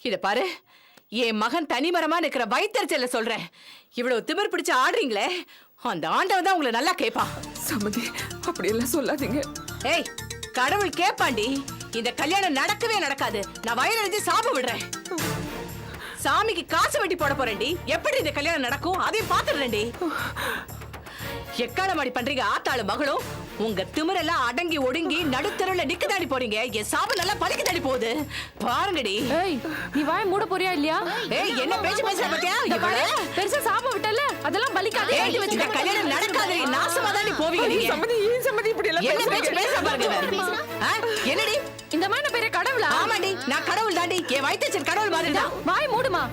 இத பாரு, என் மகன் தனிமரமா நிக்கிற வயித்தறிச்சல சொல்றேன். இவ்வளவு திமிர் பிடிச்சு ஆடுறீங்களே, அந்த ஆண்டவன் தான் உங்களை நல்லா கேட்பான். சமந்தி, அப்படி எல்லாம் சொல்லாதீங்க. ஏய், கடவுள் கேட்பாண்டி. இந்த கல்யாணம் நடக்கவே நடக்காது. நான் வயலடிச்சு சாப விடுறேன். சாமிக்கு காசு வெட்டி போட போறேன்டி. எப்படி இந்த கல்யாணம் நடக்கும் அதையும் பாத்துறேன்டி. எக்காலமாடி பண்றீங்க ஆத்தாளு மகளும். உங்க திமிரெல்லாம் அடங்கி ஒடுங்கி நடுத்தருல நிக்கதாடி போறீங்க. என் சாப நல்லா பலிக்கதாடி போகுது பாருங்கடி. ஏய், நீ வாய மூட போறியா இல்லையா? ஏய், என்ன பேச்சு பேசுற பத்தியா? பெருசா சாப விட்டல, அதெல்லாம் பலிக்காது. இந்த கல்யாணம் நடக்காது. நாசமா தாண்டி போவீங்க நீங்க. சமந்தி, ஏன் சமந்தி இப்படி எல்லாம் என்ன பேச்சு பேசுற பாருங்க. என்னடி இந்த மாதிரி பேரு கடவுளா? ஆமாடி, நான் கடவுள் தாண்டி. என் வயித்தச்சன் கடவுள் மாதிரி தான். வாய் மூடுமா.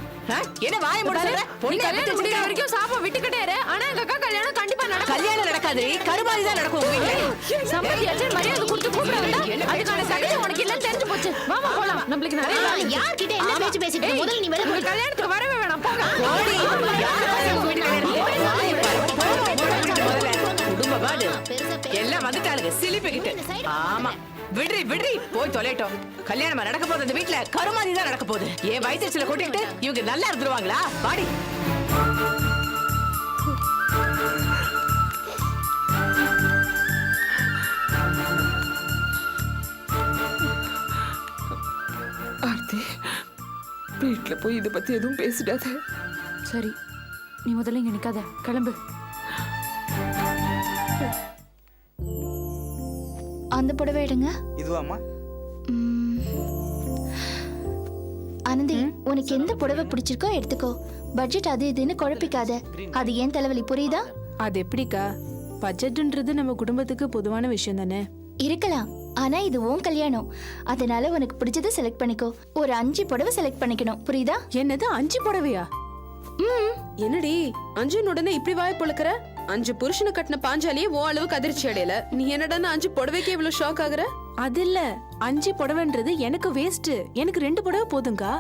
என்ன வாய மூட சொல்ற? நீ கல்யாணம் முடிக்கிற வரைக்கும் சாப விட்டுக்கிட்டே இரு. ஆனா எங்க அக்கா கல்யாணம் கண்டிப்பா நடக்கும். கல்யாணம் நடக்காது, கருமாதி தான் நடக்கும் உங்க வீட்ல. சம்பந்தி அச்சன் மரியாதை கொடுத்து கூப்பிட வேண்டாம். அதுக்கான சகஜம் உனக்கு இல்லன்னு தெரிஞ்சு போச்சு. வாமா போலாம். நம்மளுக்கு நிறைய வேலை. யார்கிட்ட என்ன பேச்சு பேசிட்டு இருக்க? முதல்ல நீ வெளிய போ. கல்யாணத்துக்கு வரவே வேணாம், போங்க. ஓடி. குடும்ப பாடு எல்லாம் வந்துட்டாளுங்க சிலிப்பிக்கிட்டு. ஆமா, விடுறி விடுறி போய் தொலைட்டோம். கல்யாணமா நடக்க போகுது இந்த வீட்டுல, கருமாதி தான் நடக்க போகுது. என் வயிற்றுல கூட்டிட்டு இவங்க நல்லா இருந்துருவாங்களா? பாடி. ஆர்த்தி, வீட்டுல போய் இதை பத்தி எதுவும் பேசிடாத. சரி, நீ முதல்ல இங்க நிக்காத, கிளம்பு. அந்த புடவை எடுங்க. இதுவாமா? ஆனந்தி, உனக்கு எந்த புடவை பிடிச்சிருக்கோ எடுத்துக்கோ. பட்ஜெட் அது இதுன்னு குழப்பிக்காத. அது ஏன் தலைவலி, புரியுதா? அது எப்படிக்கா? பட்ஜெட்ன்றது நம்ம குடும்பத்துக்கு பொதுவான விஷயம் தானே. இருக்கலாம், ஆனா இது உன் கல்யாணம். அதனால உனக்கு பிடிச்சதை செலக்ட் பண்ணிக்கோ. ஒரு 5 புடவை செலக்ட் பண்ணிக்கணும், புரியுதா? என்னது 5 புடவையா? என்னடி 5 உடனே இப்படி வாய் பொழுக்கிற? 5 புருஷனை கட்டின பாஞ்சாலியே ஓ அளவுக்கு அதிர்ச்சி அடையல. நீ என்னடா 5 புடவைக்கு இவ்வளவு ஷாக் ஆகுற? அது இல்ல, 5 புடவைன்றது எனக்கு வேஸ்ட். எனக்கு 2 புடவை போதுங்கா.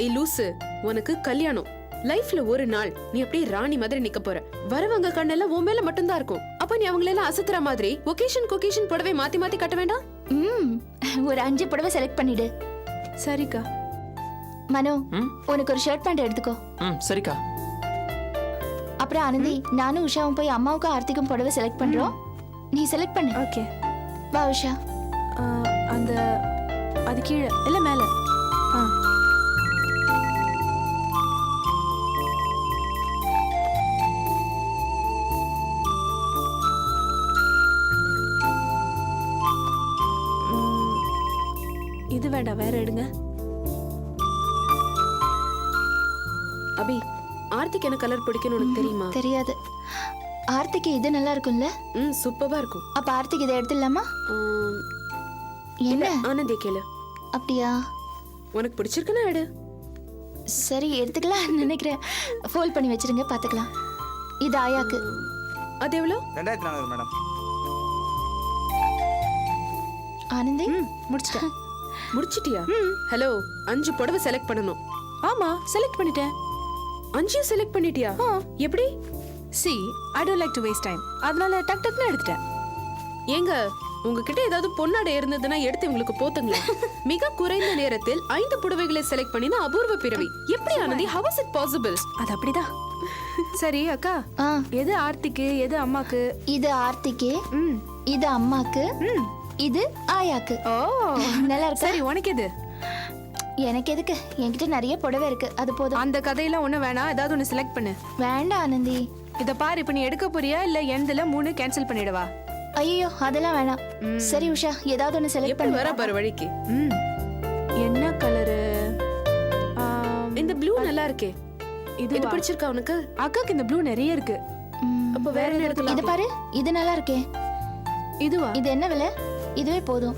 ஏய் லூசு, உனக்கு கல்யாணம் லைஃப்ல ஒரு நாள் நீ அப்படியே ராணி மாதிரி நிக்க போற. வரவங்க கண்ணெல்லாம் உன் மேல மட்டும்தான் இருக்கும். அப்ப நீ அவங்களெல்லாம் அசத்துற மாதிரி ஒகேஷன் புடவை மாத்தி மாத்தி கட்ட வேண்டாம். ஒரு 5 புடவை செலக்ட் பண்ணிடு. சரிக்கா. மனோ, உனக்கு ஒரு ஷர்ட் பேண்ட் எடுத்துக்கோ. சரிக்கா. அப்புறம் ஆனந்தி, நானும் உஷாவும் போய் அம்மாவுக்கும் ஆர்த்திக்கும் புடவை செலக்ட் பண்றோம். நீ செலக்ட் பண்ணு. ஓகே. வா உஷா. அந்த அது கீழே இல்ல மேல. இது வேண்டாம், வேற எடுங்க. அபி, ஆர்த்திக்கு என்ன கலர் பிடிக்கும்னு உனக்கு தெரியுமா? தெரியாது. ஆர்த்திக்கு இது நல்லா இருக்கும்ல? சூப்பரா இருக்கும். அப்ப ஆர்த்திக்கு இதை எடுத்துடலாமா? என்ன ஆனந்தே கேளு. அப்படியா? உனக்கு பிடிச்சிருக்குன்னா எடு. சரி, எடுத்துக்கலாம் நினைக்கிறேன். ஃபோல்ட் பண்ணி வச்சிருங்க, பாத்துக்கலாம். இது ஆயாக்கு. அது எவ்வளவு? 2400 மேடம். ஆனந்தி, முடிச்சிட்டேன். முடிச்சிட்டியா? ஹலோ, 5 புடவை செலக்ட் பண்ணனும். ஆமா, செலக்ட் பண்ணிட்டேன். 5 செலக்ட் பண்ணிட்டியா? எப்படி? See, I don't like to waste time. அதனால டக் டக்னு எடுத்துட்டேன். ஏங்க, உங்ககிட்ட ஏதாவது பொன்னாடை இருந்ததுன்னா எடுத்து உங்களுக்கு போத்துங்களா? மிக குறைந்த நேரத்தில் 5 புடவைகளை செலக்ட் பண்ணினா அபூர்வ பிறவி. எப்படி Anandhi? how is it possible? அது அப்படிதான். சரி அக்கா, எது ஆர்த்திக்கு, எது அம்மாக்கு? இது ஆர்த்திக்கு, இது அம்மாக்கு, இது ஆயாக்கு. ஓ, நல்லா இருக்கு. சரி, உனக்கு எது? எனக்கு எதுக்கு? என்கிட்ட நிறைய புடவை இருக்கு, அது போதும். அந்த கதையெல்லாம் ஒண்ணு வேணாம், ஏதாவது ஒண்ணு செலக்ட் பண்ணு. வேண்டாம் ஆனந்தி. இத பாரு, இப்ப நீ எடுக்க போறியா இல்ல எண்ட்ல 3 கேன்சல் பண்ணிடவா? ஐயோ, அதெல்லாம் வேணாம். சரி உஷா, ஏதாவது ஒண்ணு செலக்ட் எப்படி பண்ணு. வர பாரு வழிக்கு. என்ன கலரு? இந்த ப்ளூ நல்லா இருக்கே. இது இது பிடிச்சிருக்கா உனக்கு? அக்காக்கு இந்த ப்ளூ நிறைய இருக்கு. அப்ப வேற என்ன எடுக்கலாம்? இது பாரு, இது நல்லா இருக்கே. இதுவா? இது என்ன விலை? இதுவே போதும்.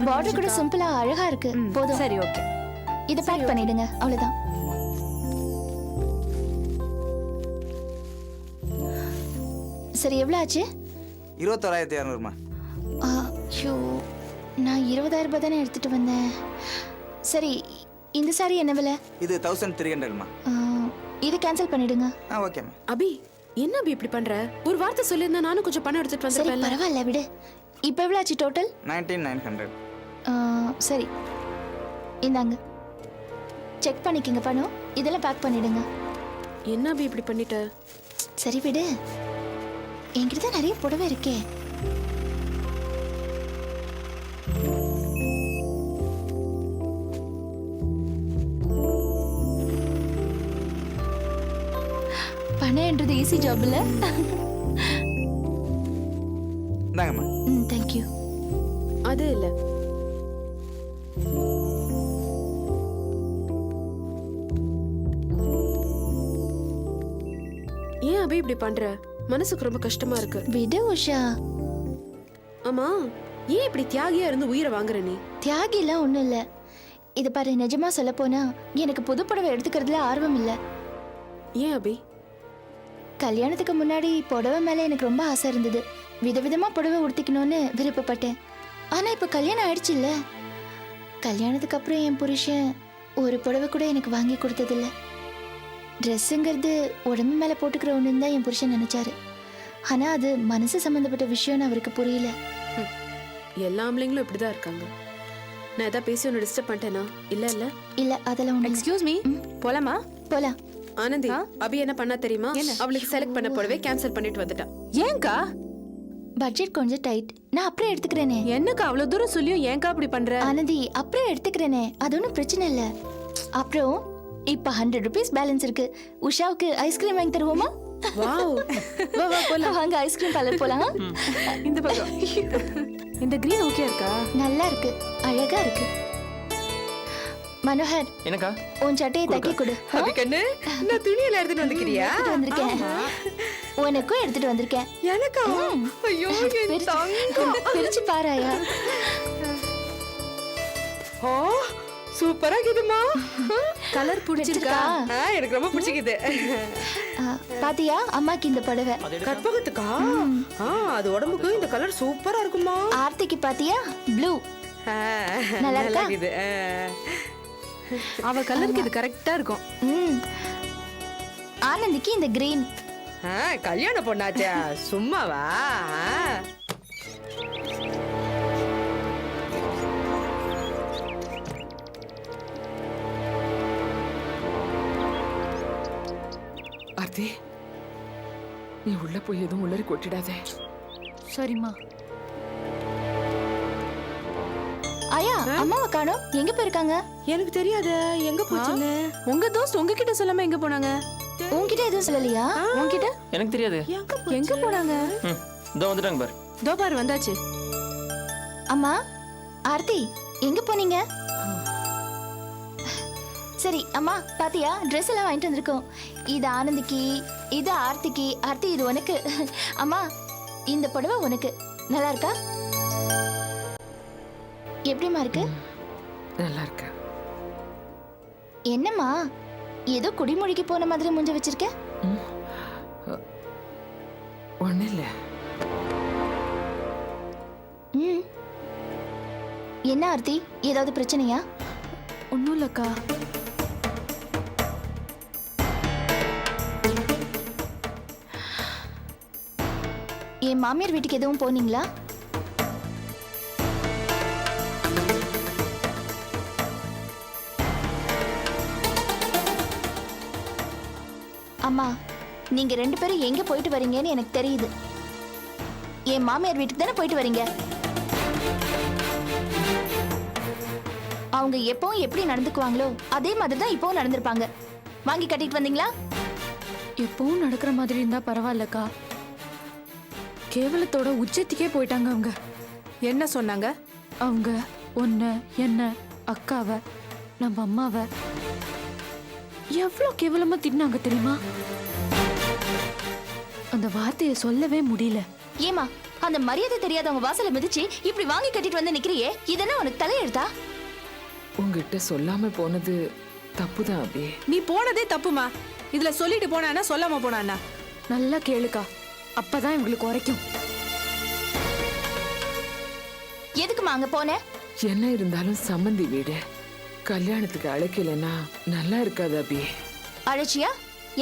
பார்டர் கூட சிம்பிளா அழகா இருக்கு, போதும். சரி, ஓகே. இத பேக் பண்ணிடுங்க, அவ்வளவுதான். சரி, எவ்வளவு ஆச்சு? 21200மா. ஐயோ, நான் 20000 ரூபாய் தானே எடுத்துட்டு வந்தேன். சரி, இந்த சாரி என்ன விலை? இது 1300மா. இது கேன்சல் பண்ணிடுங்க. ஓகேமா. அபி, என்ன அபி இப்படி பண்ற? ஒரு வார்த்தை சொல்லிருந்தா நானும் கொஞ்சம் பணம் எடுத்துட்டு சரி, வந்திருப்பேன். பரவாயில்ல விடு. இப்போ எவ்வளவு ஆச்சு டோட்டல்? 19900. சரி, இந்தாங்க. செக் பண்ணிக்கங்க பணம். இதெல்லாம் பேக் பண்ணிடுங்க. என்ன அபி இப்படி பண்ணிட்ட? சரி விடு, என்கிட்ட தான் நிறைய புடவை இருக்கே. பணம்ன்றது ஈஸி ஜாப் இல்ல? இந்தாங்கம்மா. தேங்க்யூ. அது இல்ல, ஏன் அபி இப்படி பண்ற? மனசுக்கு ரொம்ப கஷ்டமா இருக்கு. விடு உஷா. ஆமா, ஏன் இப்படி தியாகியா இருந்து உயிரை வாங்குற நீ? தியாகிலாம் ஒண்ணும் இல்ல. இது பாரு, நிஜமா சொல்ல போனா எனக்கு புது புடவை எடுத்துக்கிறதுல ஆர்வம் இல்ல. ஏன் அபி? கல்யாணத்துக்கு முன்னாடி புடவை மேல எனக்கு ரொம்ப ஆசை இருந்தது. விதவிதமா புடவை உடுத்திக்கணும்னு விருப்பப்பட்டேன். ஆனா இப்ப கல்யாணம் ஆயிடுச்சு இல்ல. கல்யாணத்துக்கு அப்புறம் என் புருஷன் ஒரு புடவை கூட எனக்கு வாங்கி கொடுத்ததில்ல. ட்ரெஸ்ஸுங்கிறது உடம்பு மேல போட்டுக்கிற ஒண்ணுன்னு தான் என் புருஷன் நினைச்சாரு. ஆனா அது மனசு சம்பந்தப்பட்ட விஷயம்னு அவருக்கு புரியல. எல்லா ஆம்பளைங்களும் இப்படிதான் இருக்காங்க. நான் ஏதாவது பேசி ஒன்னு டிஸ்டர்ப் பண்ணிட்டேனா? இல்ல இல்ல இல்ல, அதெல்லாம் ஒண்ணு. எக்ஸ்கியூஸ் மீ, போலாமா? போலாம். ஆனந்தி, அபி என்ன பண்ணா தெரியுமா? அவளுக்கு செலக்ட் பண்ண போடவே கேன்சல் பண்ணிட்டு வந்துட்டா. ஏன்க்கா? பட்ஜெட் கொஞ்சம் டைட். நான் அப்புறம் எடுத்துக்கிறேனே. என்னக்கா அவ்வளவு தூரம் சொல்லியும் ஏன்க்கா அப்படி பண்ற? ஆனந்தி, அப்புறம் எடுத்துக்கிறேனே, அது ஒன்றும் பிரச்சனை இல்ல. அப்புறம் இப்ப 100 rupees பேலன்ஸ் இருக்கு. உஷாவுக்கு ஐஸ்கிரீம் வாங்கி தருவோமா? வாவ், வா வா போலாம். வாங்க ஐஸ்கிரீம் பார்லர் போலாம். இந்த பக்கம். இந்த கிரீன் ஓகே இருக்கா? நல்லா இருக்கு, அழகா இருக்கு. மனோகர், என்னக்கா? உன் சட்டையை தைக்க கொடு. அபி கண்ணு, நான் துணியில எடுத்துட்டு வந்துக்கிறியா? எடுத்துட்டு வந்திருக்கேன். உனக்கும் எடுத்துட்டு வந்திருக்கேன். எனக்கா? ஐயோ, என் தங்கம். பிரிச்சு பாராயா. ஓ, சூப்பரா இருக்குதுமா. கலர் பிடிச்சிருக்கா? எனக்கு ரொம்ப பிடிச்சிக்குது. பாத்தியா அம்மாக்கு இந்த புடவை. கற்பகத்துக்கா? அது உடம்புக்கு இந்த கலர் சூப்பரா இருக்குமா. ஆர்த்திக்கு பாத்தியா ப்ளூ. நல்லா இருக்கா? இருக்குது. அவ கலருக்கு இது கரெக்டா இருக்கும். ஆனந்திக்கு இந்த கிரீன். கல்யாண பொண்ணாச்சா, சும்மாவா? ஆர்த்தி, நீ உள்ள போய் எதுவும் உள்ளரி கொட்டிடாதே. சரிம்மா. ஆயா, அம்மாவை காணோம். எங்க போயிருக்காங்க? எனக்கு தெரியாது எங்க போச்சுன்னு. உங்க தோஸ்த் உங்ககிட்ட சொல்லாம எங்க போனாங்க? உன்கிட்ட எதுவும் சொல்லலையா? உன்கிட்ட எனக்கு தெரியாது. எங்க போனாங்க? இதோ வந்துட்டாங்க பாரு. தோபார் வந்தாச்சு. அம்மா, ஆர்த்தி எங்க போனீங்க? சரி அம்மா, பாத்தியா ட்ரெஸ் எல்லாம் வாங்கிட்டு வந்திருக்கோம். இது ஆனந்திக்கு, இது ஆர்த்திக்கு. ஆர்த்தி, இது உனக்கு. அம்மா, இந்த புடவை உனக்கு. நல்லா இருக்கா? எப்படிமா இருக்கு? நல்லா இருக்க. என்னம்மா, ஏதோ குடிமொழிக்கு போன மாதிரி மூஞ்ச வச்சிருக்க? ஒண்ணு இல்ல. என்ன ஆர்த்தி, ஏதாவது பிரச்சனையா? ஒன்னும் இல்லக்கா. என் மாமியார் வீட்டுக்கு எதுவும் போனீங்களா? அம்மா, நீங்க 2 பேரும் எங்க போயிட்டு வரீங்கன்னு எனக்கு தெரியுது. என் மாமியார் வீட்டுக்கு தானே போயிட்டு வரீங்க. அவங்க எப்பவும் எப்படி நடந்துக்குவாங்களோ அதே மாதிரி தான் இப்பவும் நடந்திருப்பாங்க. வாங்கி கட்டிட்டு வந்தீங்களா? எப்பவும் நடக்கிற மாதிரி இருந்தா பரவாயில்லக்கா. கேவலத்தோட உச்சத்துக்கே போயிட்டாங்க அவங்க. என்ன சொன்னாங்க அவங்க? ஒன்ன, என்ன, அக்காவை, நம்ம அம்மாவை எவ்வளவு கேவலமா திட்டினாங்க தெரியுமா? அந்த வார்த்தையை சொல்லவே முடியல. ஏமா, அந்த மரியாதை தெரியாதவங்க வாசல மிதிச்சு இப்படி வாங்கி கட்டிட்டு வந்து நிக்கிறியே, இதெல்லாம் உனக்கு தலையெழுத்தா? உங்ககிட்ட சொல்லாம போனது தப்புதான் அபி. நீ போனதே தப்புமா. இதுல சொல்லிட்டு போனா சொல்லாம போனா? நல்லா கேளுக்கா, அப்பதான் இவங்களுக்கு உரைக்கும். எதுக்குமா அங்க போன? என்ன இருந்தாலும் சம்மந்தி வீடு. கல்யாணத்துக்கு அழைக்கலன்னா நல்லா இருக்காது அபி. அழைச்சியா?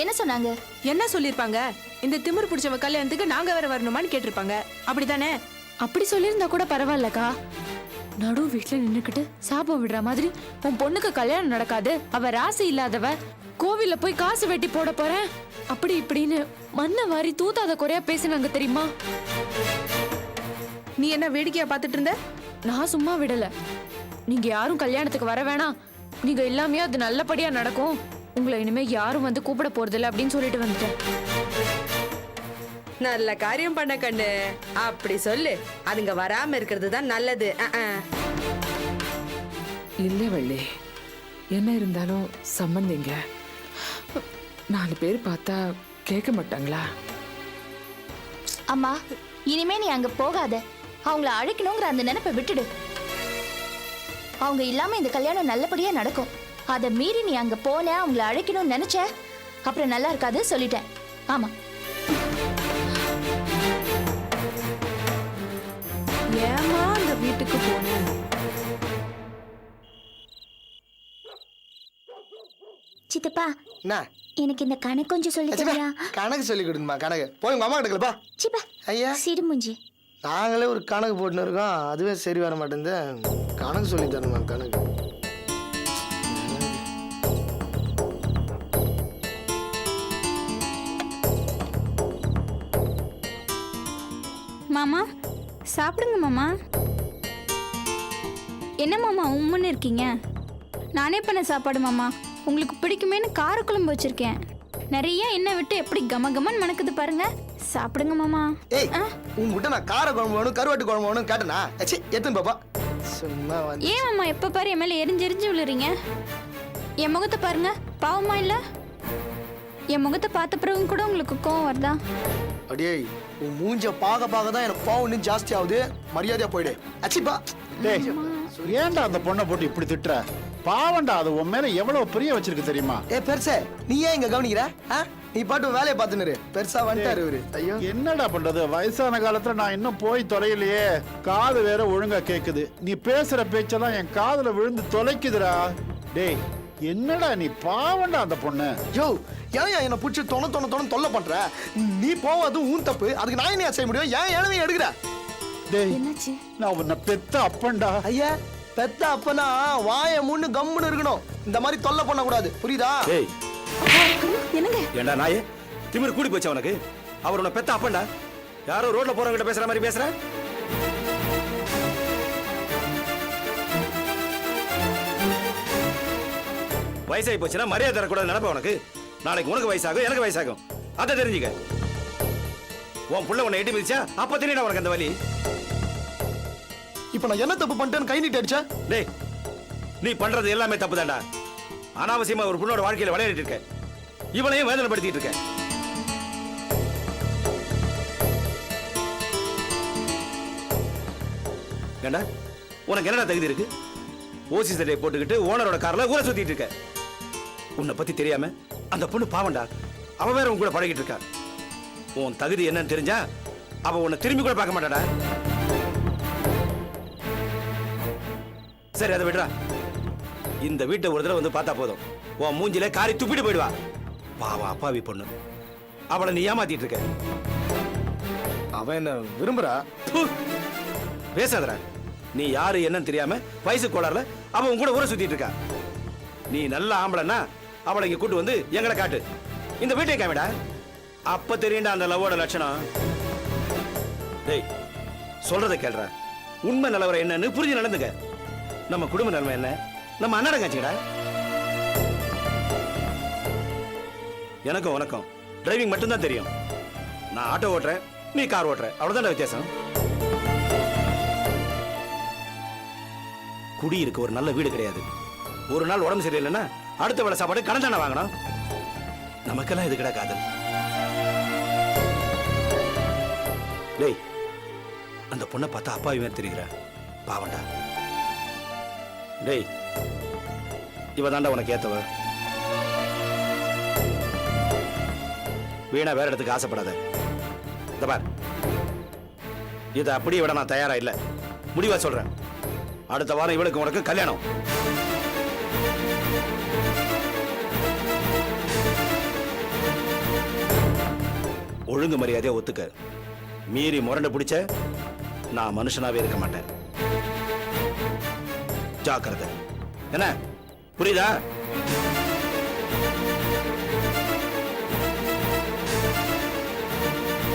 என்ன சொன்னாங்க? என்ன சொல்லிருப்பாங்க? இந்த திமிரு பிடிச்சவ கல்யாணத்துக்கு நாங்க வேற வரணுமான்னு கேட்டிருப்பாங்க. அப்படிதானே? அப்படி சொல்லியிருந்தா கூட பரவாயில்லக்கா. நடு வீட்டுல நின்னுக்கிட்டு சாபம் விடுற மாதிரி உன் பொண்ணுக்கு கல்யாணம் நடக்காது, அவ ராசி இல்லாதவ, கோவில்ல போய் காசு வெட்டி போட போறேன் அப்படி இப்படின்னு மண்ணை வாரி தூத்தாத குறையா பேசினாங்க தெரியுமா? நீ என்ன வேடிக்கையா பார்த்துட்டு இருந்த? நான் சும்மா விடல. நீங்க யாரும் கல்யாணத்துக்கு வர வேணாம், நீங்க எல்லாமே அது நல்லபடியா நடக்கும், உங்களை இனிமே யாரும் வந்து கூப்பிட போறதில்ல அப்படின்னு சொல்லிட்டு வந்துட்டேன். நல்ல காரியம் பண்ண கண்ணு, அப்படி சொல்லு. அதுங்க வராம இருக்கிறது தான் நல்லது. இல்ல வள்ளி, என்ன இருந்தாலும் சம்பந்திங்க 4 பேர் பார்த்தா கேட்க மாட்டாங்களா? அம்மா இனிமே நீ அங்க போகாத. அவங்கள அழைக்கணுங்கிற அந்த நினைப்பை விட்டுடு. அவங்க இல்லாம இந்த கல்யாணம் நல்லபடியா நடக்கும். அதை மீறி நீ அங்க போன அவங்கள அழைக்கணும்னு நினைச்ச, அப்புறம் நல்லா இருக்காது சொல்லிட்டேன். ஆமா. ஏமா அந்த வீட்டுக்கு போன? சித்தப்பா, என்ன எனக்கு இந்த கணக்கு கொஞ்சம் சொல்லி தரியா? கணக்கு சொல்லி கொடுங்கம்மா. கணக்கு போய் உங்க அம்மா கிட்டப்பா. சிப்பா ஐயா, சிடுமுஞ்சி. நாங்களே ஒரு கணக்கு போட்டுன்னு இருக்கோம், அதுவே சரி வர மாட்டேங்குது. கணக்கு சொல்லி தரணுமா? கணக்கு மாமா சாப்பிடுங்க மாமா. என்ன மாமா உம்முன்னு இருக்கீங்க? நானே பண்ண சாப்பாடு மாமா, உங்களுக்கு பிடிக்குமேன்னு காரக்குழம்பு வச்சிருக்கேன். நிறைய எண்ணெய் விட்டு எப்படி கமகமன்னு மணக்குது பாருங்க. சாப்பிடுங்க மாமா. ஏய், உங்ககிட்ட நான் கார குழம்பு வேணும் கருவாட்டு குழம்பு வேணும் கேட்டனா? எத்தனை பாப்பா சும்மா வந்து. ஏன் மாமா எப்ப பாரு என் மேல எரிஞ்சு விழுறீங்க? என் முகத்தை பாருங்க, பாவமா இல்ல? என் முகத்தை பார்த்த பிறகு கூட உங்களுக்கு கோவம் வருதா? அடியே, உன் மூஞ்ச பார்க்க தான் எனக்கு பாவம் இன்னும் ஜாஸ்தி ஆகுது. மரியாதையா போயிடு. அச்சிப்பா. டேய், ஏன்டா அந்த பொண்ணை போட்டு இப்படி திட்டுற? பாவண்டா, அது உன் மேல எவ்வளவு பிரிய வச்சிருக்கு தெரியுமா? பெருசே, நீ ஏன் இங்க கவனிக்கிற? நீ பாட்டு வேலையை பார்த்துன்னு பெருசா வந்துட்டாரு இவரு. ஐயோ, என்னடா பண்றது? வயசான காலத்துல நான் இன்னும் போய் தொலைலையே. காது வேற ஒழுங்கா கேக்குது. நீ பேசுற பேச்செல்லாம் என் காதுல விழுந்து தொலைக்குதுடா. டேய், என்னடா நீ? பாவண்டா அந்த பொண்ணு. யோ, ஏன் என்ன பிடிச்சி தொலை பண்ற? நீ போவது உன் தப்பு. அதுக்கு நான் என்ன செய்ய முடியும்? ஏன் ஏன் எடுக்கிற? டேய், நான் உன்னை பெத்த அப்பன்டா. ஐயா, பெத்த அப்பனா வாய முன்னு கம்முன்னு இருக்கணும். இந்த மாதிரி தொல்லை பண்ண கூடாது, புரியுதா? என்னங்க? ஏண்டா நாயே, திமிரு கூடி போச்சு அவனுக்கு. அவர் உன்னை பெத்த அப்பன்டா. யாரோ ரோட்ல போறவங்க கிட்ட பேசுற மாதிரி பேசுற. வயசாகி போச்சுன்னா மரியாதை தரக்கூடாது நினைப்ப உனக்கு. நாளைக்கு உனக்கு வயசாகும், எனக்கு வயசாகும். அதை தெரிஞ்சுக்க. உன் புள்ள உன்னை எட்டி மிதிச்சா அப்ப தெரியும் உனக்கு அந்த வலி. இப்ப நான் என்ன தப்பு பண்ணிட்டேன்னு கை நீட்டி அடிச்சா? டேய், நீ பண்றது எல்லாமே தப்பு தான்டா. அனாவசியமா ஒரு பொண்ணோட வாழ்க்கையில விளையாடிட்டு இருக்க. இவளையும் வேதனைப்படுத்திட்டு இருக்க. ஏண்டா, உனக்கு என்னடா தகுதி இருக்கு? ஓசி சட்டையை போட்டுக்கிட்டு ஓனரோட கார்ல ஊரை சுத்திட்டு இருக்க. உன்னை பத்தி தெரியாம அந்த பொண்ணு பாவண்டா. அவ வேற உன் கூட பழகிட்டு இருக்கா. உன் தகுதி என்னன்னு தெரிஞ்சா அவ உன்னை திரும்பி கூட பார்க்க மாட்டாடா. சரி, அதை விடுறா. இந்த வீட்டை ஒரு தடவை வந்து பார்த்தா போதும், உன் மூஞ்சில காரி துப்பிட்டு போயிடுவா. பாவம் அப்பாவி பொண்ணு. அவளை நீ ஏமாத்திட்டு இருக்க. அவன் என்ன விரும்புறா? பேசாதடா. நீ யாரு என்னன்னு தெரியாம வயசு கோளாறுல அவன் உன் கூட ஊரை சுத்திட்டு இருக்கா. நீ நல்ல ஆம்பளைன்னா அவளை இங்க கூட்டு வந்து எங்களை காட்டு. இந்த வீட்டை காமிடா. அப்ப தெரியுண்டா அந்த லவ்வோட லட்சணம். டேய், சொல்றதை கேள்ற. உண்மை நிலவரம் என்னன்னு புரிஞ்சு நடந்துக்க. நம்ம குடும்ப நிலைமை என்ன, நம்ம அண்ணன் காட்சிடா. எனக்கும் உனக்கும் டிரைவிங் மட்டும்தான் தெரியும். நான் ஆட்டோ ஓட்டுறேன், நீ கார் ஓட்டுற. அவ்வளவுதான் வித்தியாசம். குடி இருக்கு ஒரு நல்ல வீடு கிடையாது. ஒரு நாள் உடம்பு சரியில்லைன்னா அடுத்த வேலை சாப்பாடு கடன் தானே வாங்கணும். நமக்கெல்லாம் இது கிட காதல். டேய், அந்த பொண்ணை பார்த்தா அப்பாவி மாதிரி தெரிகிற. பாவண்டா. டேய், இவ தாண்டா உனக்கு ஏத்தவ. வீணா வேற இடத்துக்கு ஆசைப்படாத. இந்த பார், இதை அப்படியே விட நான் தயாரா இல்ல. முடிவா சொல்றேன். அடுத்த வாரம் இவளுக்கு உனக்கு கல்யாணம். ஒழுங்கு மரியாதையா ஒத்துக்க. மீறி முரண்டு பிடிச்ச நான் மனுஷனாவே இருக்க மாட்டேன். ஜாக்கிரதை. என்ன புரியுதா?